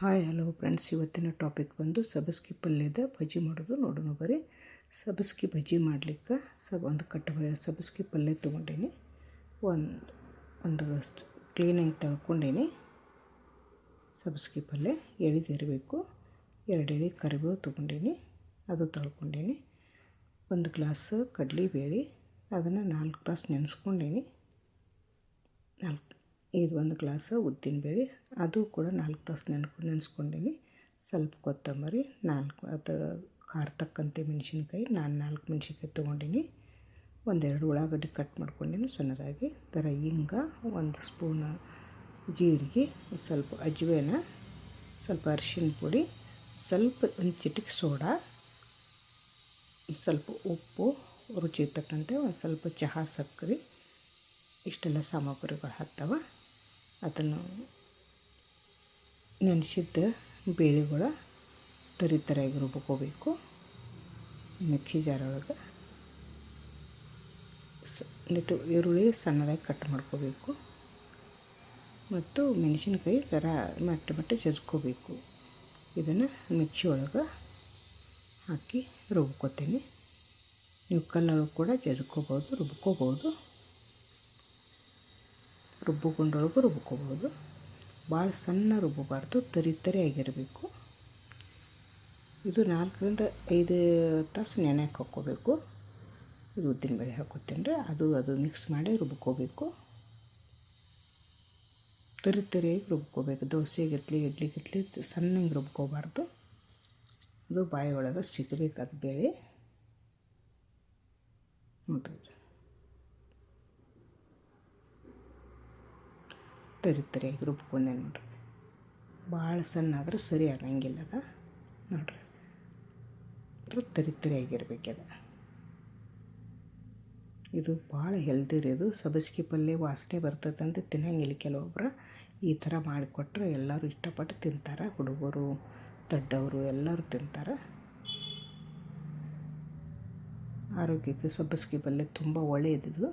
Hi hello friends, ಇವತ್ತಿನ topic ಬಂದು ಸಬ್ಬಸ್ಗೆ ಪಲ್ಯದ ಬಜ್ಜಿ ಮಾಡೋದು ನೋಡೋಣ ಬರ್ರಿ. ಸಬ್ಬಸ್ಗೆ ಬಜ್ಜಿ ಮಾಡಲಿಕ್ಕೆ ಒಂದು ಸಬ್ಬಸ್ಗೆ ಪಲ್ಯ ತೊಗೊಂಡೀನಿ. ಒಂದು ಕ್ಲೀನಾಗಿ ತೊಳ್ಕೊಂಡೀನಿ. ಸಬ್ಬಸ್ಗೆ ಪಲ್ಯ ಎಳಿದಿರಬೇಕು. 2 ಎಳೆ ಕರಿಬೇವು ತೊಗೊಂಡೀನಿ, ಅದು ತೊಳ್ಕೊಂಡೀನಿ. 1 ಗ್ಲಾಸ್ ಕಡಲೆಬೇಳೆ, ಅದನ್ನು 4 ತಾಸು ನೆನೆಸ್ಕೊಂಡೀನಿ. ಇದು 1 ಗ್ಲಾಸ್ ಉದ್ದಿನಬೇಳೆ, ಅದು ಕೂಡ 4 ತಾಸು ನೆನೆಸ್ಕೊಂಡೀನಿ. ಸ್ವಲ್ಪ ಕೊತ್ತಂಬರಿ, 4 ಖಾರ ತಕ್ಕಂತೆ ಮೆಣಸಿನ್ಕಾಯಿ, ನಾನು 4 ಮೆಣಸಿನ್ಕಾಯಿ ತೊಗೊಂಡೀನಿ. 1-2 ಉಳ್ಳಾಗಡ್ಡಿ ಕಟ್ ಮಾಡ್ಕೊಂಡೀನಿ ಸಣ್ಣದಾಗಿ. ಹಿಂಗ, 1 ಸ್ಪೂನ್ ಜೀರಿಗೆ, ಸ್ವಲ್ಪ ಅಜ್ವಾನ, ಸ್ವಲ್ಪ ಅರಿಶಿನ ಪುಡಿ, ಸ್ವಲ್ಪ ಒಂದು ಚಿಟಿಕೆ ಸೋಡಾ, ಸ್ವಲ್ಪ ಉಪ್ಪು, ರುಚಿ ತಕ್ಕಂತೆ ಒಂದು ಸ್ವಲ್ಪ ಚಹಾ ಸಕ್ಕರೆ, ಇಷ್ಟೆಲ್ಲ ಸಾಮಗ್ರಿಗಳು ಹಾಕ್ತಾವೆ. ಅದನ್ನು ನೆನೆಸಿದ್ದ ಬೇಳೆಗಳು ತರಿಯಾಗಿ ರುಬ್ಕೋಬೇಕು ಮಿಕ್ಸಿ ಜಾರೊಳಗೆ. ಈರುಳ್ಳಿ ಸಣ್ಣದಾಗಿ ಕಟ್ ಮಾಡ್ಕೋಬೇಕು ಮತ್ತು ಮೆಣಸಿನ್ಕಾಯಿ ಮಟ್ಟ ಜಜ್ಕೋಬೇಕು. ಇದನ್ನು ಮಿಕ್ಸಿ ಒಳಗೆ ಹಾಕಿ ರುಬ್ಕೋತೀನಿ. ನೀವು ಕಲ್ಲೊಳಗೆ ಕೂಡ ಜಜ್ಕೋಬೋದು, ರುಬ್ಕೋಬೋದು. ಭಾಳ ಸಣ್ಣ ರುಬ್ಬಬಾರ್ದು, ತರಿಯಾಗಿರಬೇಕು. ಇದು 4-5 ತಾಸು ನೆನೆಯಕ್ಕೆ ಹಾಕ್ಕೋಬೇಕು. ಇದು ಉದ್ದಿನಬೇಳೆ ಹಾಕ್ಕೋತೀನಿ ರೀ. ಅದು ಮಿಕ್ಸ್ ಮಾಡಿ ರುಬ್ಕೋಬೇಕು. ತರಿಯಾಗಿ ರುಬ್ಕೋಬೇಕು. ದೋಸೆ ಇಡ್ಲಿ ಸಣ್ಣಗೆ ರುಬ್ಕೋಬಾರ್ದು. ಅದು ಬಾಯಿ ಒಳಗೆ ಸಿಗಬೇಕು. ಅದು ಬೇಳೆ ನೋಡ್ರಿ, ತರಿಯಾಗಿ ರುಬ್ಕೊಂಡೆ ನೋಡ್ರಿ. ಭಾಳ ಸಣ್ಣ ಆದ್ರೆ ಸರಿ ಆಗಂಗಿಲ್ಲ. ಅದ ನೋಡ್ರಿ, ತರಿಯಾಗಿರ್ಬೇಕದ. ಇದು ಭಾಳ ಹೆಲ್ದಿ ರೀ. ಇದು ಸಬ್ಬಸ್ಗೆ ಪಲ್ಯ ವಾಸನೆ ಬರ್ತದೆ ಅಂತ ತಿನ್ನಂಗಿಲ್ಲ ಕೆಲವೊಬ್ರು. ಈ ಥರ ಮಾಡಿಕೊಟ್ರೆ ಎಲ್ಲರೂ ಇಷ್ಟಪಟ್ಟು ತಿಂತಾರೆ. ಹುಡುಗರು, ದೊಡ್ಡವರು ಎಲ್ಲರೂ ತಿಂತಾರೆ. ಆರೋಗ್ಯಕ್ಕೆ ಸಬ್ಬಸ್ಗೆ ಪಲ್ಯ ತುಂಬ ಒಳ್ಳೆಯದಿದು.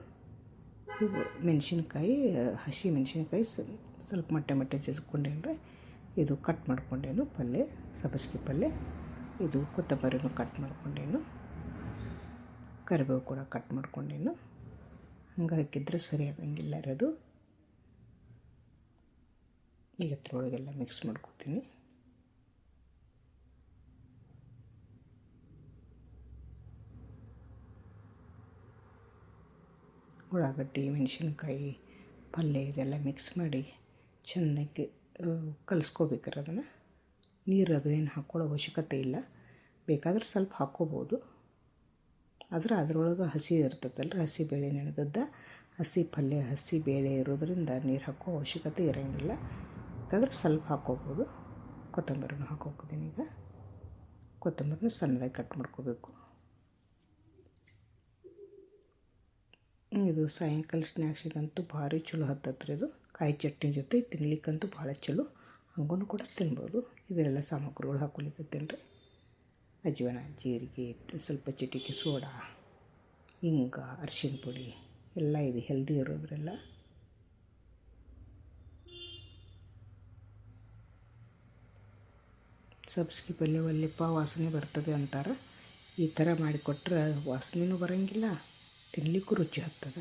ಮೆಣಸಿನ್ಕಾಯಿ, ಹಸಿ ಮೆಣಸಿನ್ಕಾಯಿ ಸ್ವಲ್ಪ ಮಟ್ಟೆ ಜಜ್ಕೊಂಡೇನ್ರಿ. ಇದು ಕಟ್ ಮಾಡ್ಕೊಂಡೇನು ಪಲ್ಯ, ಸಬ್ಬಸ್ಗೆ ಪಲ್ಯ. ಇದು ಕೊತ್ತಂಬರಿನೂ ಕಟ್ ಮಾಡ್ಕೊಂಡೇನು, ಕರಿಬೇವು ಕೂಡ ಕಟ್ ಮಾಡ್ಕೊಂಡೇನು. ಹಂಗೆ ಹಾಕಿದ್ರೆ ಸರಿ ಆಗಂಗಿಲ್ಲ ರೀ ಅದು. ಈಗ ಅದ್ರೊಳಗೆಲ್ಲ ಮಿಕ್ಸ್ ಮಾಡ್ಕೊತೀನಿ. ಉಳ್ಳಾಗಡ್ಡಿ, ಮೆಣಸಿನ್ಕಾಯಿ, ಪಲ್ಯ ಇದೆಲ್ಲ ಮಿಕ್ಸ್ ಮಾಡಿ ಚೆನ್ನಾಗಿ ಕಲಿಸ್ಕೋಬೇಕ್ರಿ. ಅದನ್ನು ನೀರದು ಏನು ಹಾಕ್ಕೊಳ್ಳೋ ಅವಶ್ಯಕತೆ ಇಲ್ಲ. ಬೇಕಾದ್ರೆ ಸ್ವಲ್ಪ ಹಾಕ್ಕೋಬೋದು. ಆದರೆ ಅದರೊಳಗೆ ಹಸಿ ಇರ್ತದಲ್ಲ, ಹಸಿ ಬೇಳೆ ನೆನೆದದ್ದು, ಹಸಿ ಪಲ್ಯ, ಹಸಿ ಬೇಳೆ ಇರೋದ್ರಿಂದ ನೀರು ಹಾಕೋ ಅವಶ್ಯಕತೆ ಇರೋಂಗಿಲ್ಲ. ಬೇಕಾದ್ರೆ ಸ್ವಲ್ಪ ಹಾಕ್ಕೋಬೋದು. ಕೊತ್ತಂಬರಿನೂ ಹಾಕೋತೀನಿ. ಈಗ ಕೊತ್ತಂಬರಿನೂ ಸಣ್ಣದಾಗಿ ಕಟ್ ಮಾಡ್ಕೋಬೇಕು. ಇದು ಸಾಯಂಕಾಲ ಸ್ನ್ಯಾಕ್ಸಿಗಂತೂ ಭಾರಿ ಚಲೋ ಹತ್ತತ್ರಿ. ಇದು ಕಾಯಿ ಚಟ್ನಿ ಜೊತೆ ತಿನ್ಲಿಕ್ಕಂತೂ ಭಾಳ ಚಲೋ. ಹಂಗೂ ಕೂಡ ತಿನ್ಬೋದು. ಇದೆಲ್ಲ ಸಾಮಗ್ರಿಗಳು ಹಾಕ್ಕೊಲಿಕ್ಕತ್ತೀನಿ ರೀ. ಅಜ್ವಾನ, ಜೀರಿಗೆ, ಸ್ವಲ್ಪ ಚಿಟಿಕೆ ಸೋಡಾ, ಹಿಂಗ, ಅರಿಶಿನ ಪುಡಿ ಎಲ್ಲ ಇದು ಹೆಲ್ದಿ ಇರೋದ್ರೆಲ್ಲ. ಸಬ್ಬಸ್ಗೆ ಪಲ್ಯ ಒಳ್ಳೆಪ್ಪ ವಾಸನೆ ಬರ್ತದೆ ಅಂತಾರೆ. ಈ ಥರ ಮಾಡಿಕೊಟ್ರೆ ವಾಸನೆನೂ ಬರೋಂಗಿಲ್ಲ, ತಿನ್ನಲಿಕ್ಕೂ ರುಚಿ ಹತ್ತದ.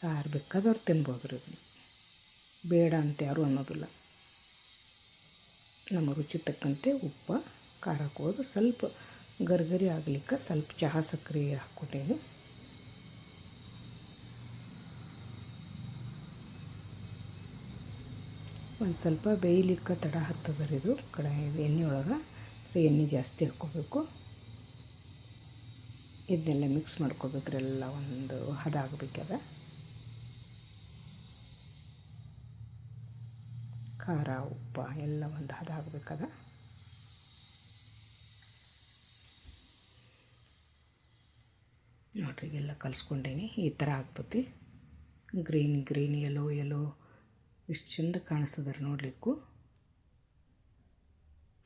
ಯಾರು ಬೇಕಾದವ್ರು ತಿನ್ಬೋದು ರೀ. ಇದನ್ನು ಬೇಡ ಅಂತ ಯಾರೂ ಅನ್ನೋದಿಲ್ಲ. ನಮ್ಮ ರುಚಿ ತಕ್ಕಂತೆ ಉಪ್ಪು, ಖಾರ ಹಾಕೋದು. ಸ್ವಲ್ಪ ಗರ್ಗರಿ ಆಗಲಿಕ್ಕೆ ಸ್ವಲ್ಪ ಚಹಾ ಸಕ್ಕರೆ ಹಾಕ್ಕೊಂಡೇನು. ಒಂದು ಸ್ವಲ್ಪ ಬೇಯಲಿಕ್ಕೆ ತಡ ಹತ್ತದ ರೀ. ಇದು ಕಡಾಯಿದು ಎಣ್ಣೆ ಒಳಗೆ ಎಣ್ಣೆ ಜಾಸ್ತಿ ಹಾಕ್ಕೋಬೇಕು. ಇದನ್ನೆಲ್ಲ ಮಿಕ್ಸ್ ಮಾಡ್ಕೋಬೇಕ್ರಿ. ಎಲ್ಲ ಒಂದು ಹದ ಆಗಬೇಕದ. ಖಾರ, ಉಪ್ಪು ಎಲ್ಲ ಒಂದು ಹದ ಆಗಬೇಕದ. ನೋಡ್ರಿ, ಎಲ್ಲ ಕಲಿಸ್ಕೊಂಡೇನಿ. ಈ ಥರ ಆಗ್ತತಿ. ಗ್ರೀನ್ ಯೆಲ್ಲೋ ಇಷ್ಟು ಚೆಂದ ಕಾಣಿಸ್ತದೆ ರೀ ನೋಡಲಿಕ್ಕೂ.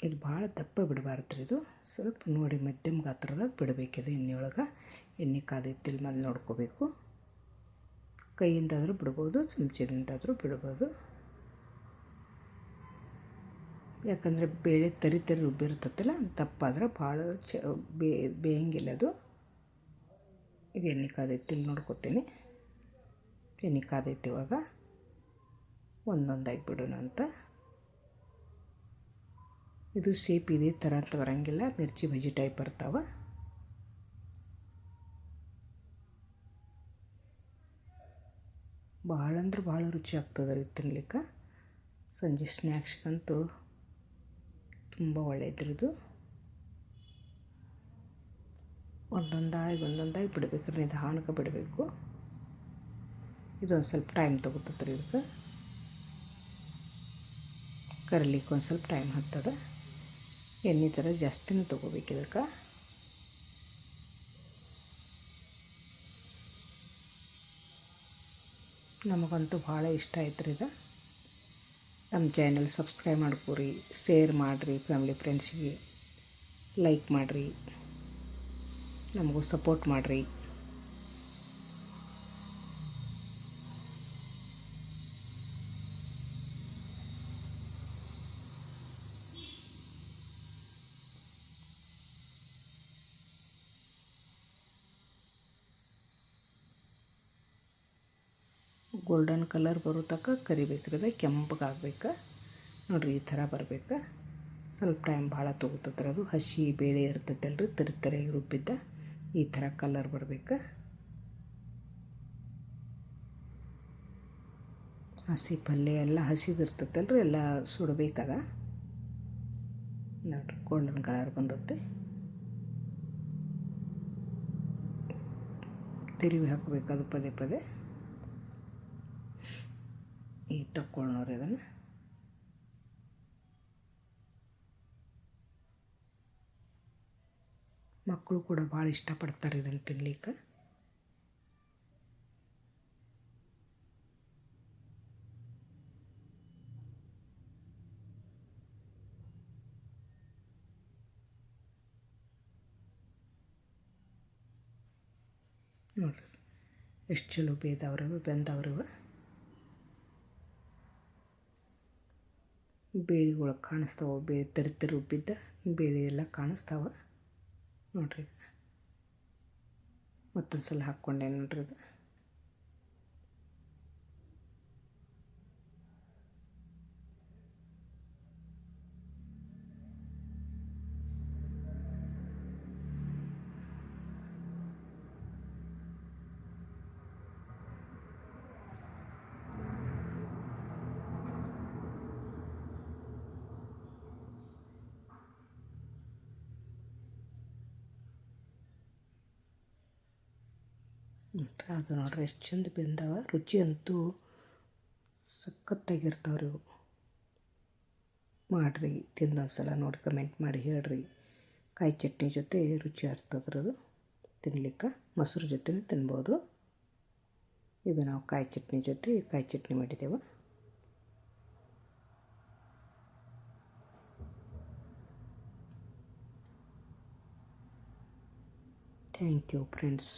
ಇದು ಭಾಳ ದಪ್ಪ ಬಿಡಬಾರ್ದು ರೀ. ಇದು ಸ್ವಲ್ಪ ನೋಡಿ ಮಧ್ಯಮ ಗಾತ್ರದಾಗ ಬಿಡಬೇಕಿದೆ. ಎಣ್ಣೆ ಕಾದೈತಿಲ್ಲ ಮೇಲೆ ನೋಡ್ಕೋಬೇಕು. ಕೈಯಿಂದಾದರೂ ಬಿಡ್ಬೋದು, ಚಮಚದಿಂದಾದರೂ ಬಿಡ್ಬೋದು. ಯಾಕಂದರೆ ಬೇಳೆ ತರಿ ತರಿ ರುಬ್ಬಿರ್ತೈತಲ್ಲ ದಪ್ಪಾದ್ರೆ ಭಾಳ ಬೇಯಂಗಿಲ್ಲ ಅದು. ಇದು ಎಣ್ಣೆ ಕಾದೈತಿ ಇಲ್ಲಿ ನೋಡ್ಕೊತೀನಿ. ಎಣ್ಣೆ ಕಾದೈತಿ. ಇವಾಗ ಒಂದೊಂದಾಗಿ ಬಿಡೋಣ ಅಂತ. ಇದು ಶೇಪ್ ಇದೇ ಥರ ಅಂತ ಬರೋಂಗಿಲ್ಲ, ಮಿರ್ಚಿ ಬಜ್ಜಿ ಟೈಪ್ ಬರ್ತಾವೆ. ಭಾಳ ಅಂದ್ರೆ ಭಾಳ ರುಚಿ ಆಗ್ತದೆ ರೀ ತಿನ್ಲಿಕ್ಕೆ. ಸಂಜೆ ಸ್ನ್ಯಾಕ್ಸ್ಗಂತೂ ತುಂಬ ಒಳ್ಳೆಯದ್ರದ್ದು. ಒಂದೊಂದಾಗಿ ಬಿಡಬೇಕು ರೀ, ನಿಧಾನಕ್ಕೆ ಬಿಡಬೇಕು. ಇದೊಂದು ಸ್ವಲ್ಪ ಟೈಮ್ ತೊಗೋತೈತೆ ರೀ. ಇದಕ್ಕೆ ಕರಿಲಿಕ್ಕೆ ಒಂದು ಸ್ವಲ್ಪ ಟೈಮ್ ಹತ್ತದ. ಎಣ್ಣೆ ಥರ ಜಾಸ್ತಿನೂ ತೊಗೋಬೇಕು ಇದಕ್ಕೆ. ನಮಗಂತೂ ಭಾಳ ಇಷ್ಟ ಆಯ್ತು ರೀ ಇದು. ನಮ್ಮ ಚಾನಲ್ ಸಬ್ಸ್ಕ್ರೈಬ್ ಮಾಡ್ಕೊರಿ, ಶೇರ್ ಮಾಡಿರಿ, ಫ್ಯಾಮಿಲಿ ಫ್ರೆಂಡ್ಸಿಗೆ ಲೈಕ್ ಮಾಡಿರಿ, ನಮಗೂ ಸಪೋರ್ಟ್ ಮಾಡಿರಿ. ಗೋಲ್ಡನ್ ಕಲರ್ ಬರೋ ತನಕ ಕರಿಬೇಕ್ರಿ. ಅದು ಕೆಂಪಗಾಗ್ಬೇಕು ನೋಡಿರಿ, ಈ ಥರ ಬರ್ಬೇಕು. ಸ್ವಲ್ಪ ಟೈಮ್ ಭಾಳ ತೊಗೋತೈತ್ರಿ. ಅದು ಹಸಿ ಬೇಳೆ ಇರ್ತೈತಲ್ರಿ, ತರಿಯಾಗಿ ರುಬ್ಬಿದ್ದ, ಈ ಥರ ಕಲರ್ ಬರ್ಬೇಕು. ಹಸಿ ಪಲ್ಯ ಎಲ್ಲ ಹಸಿದು ಇರ್ತೈತಲ್ರಿ, ಎಲ್ಲ ಸುಡಬೇಕದ. ನೋಡಿರಿ ಗೋಲ್ಡನ್ ಕಲರ್ ಬಂದತ್ತೆ. ತಿರುವಿ ಹಾಕಬೇಕು ಅದು ಪದೇ ಪದೇ. ಈಗ ತಕ್ಕೊಳ್ಳೋರಿ ಅದನ್ನು. ಮಕ್ಕಳು ಕೂಡ ಭಾಳ ಇಷ್ಟಪಡ್ತಾರೆ ಇದನ್ನು ತಿನ್ಲಿಕ್ಕೆ. ನೋಡಿರಿ ಎಷ್ಟು ಚಲೋ ಬೆಂದವ್ರಿವ. ಬೇಳೆಗಳು ಕಾಣಿಸ್ತಾವೆ, ಬೇಳೆ ತರಿ ರುಬ್ಬಿದ್ದ ಬೇಳೆ ಎಲ್ಲ ಕಾಣಿಸ್ತಾವೆ ನೋಡಿರಿ. ಮತ್ತೊಂದು ಸಲ ಹಾಕ್ಕೊಂಡೆ ನೋಡ್ರಿ ಅದು. ಅದು ನೋಡ್ರಿ ಎಷ್ಟು ಚಂದ ಬೆಂದವ. ರುಚಿ ಅಂತೂ ಸಖತ್ತಾಗಿರ್ತಾವ್ರಿ ಇವು. ಮಾಡಿರಿ, ತಿಂದೊಂದ್ಸಲ ನೋಡಿ ಕಮೆಂಟ್ ಮಾಡಿ ಹೇಳ್ರಿ. ಕಾಯಿ ಚಟ್ನಿ ಜೊತೆ ರುಚಿ ಆಗ್ತದ್ರದು ತಿನ್ಲಿಕ್ಕೆ. ಮೊಸರು ಜೊತೆನೂ ತಿನ್ಬೋದು. ಇದು ನಾವು ಕಾಯಿ ಚಟ್ನಿ ಮಾಡಿದ್ದೇವೆ. Thank you friends.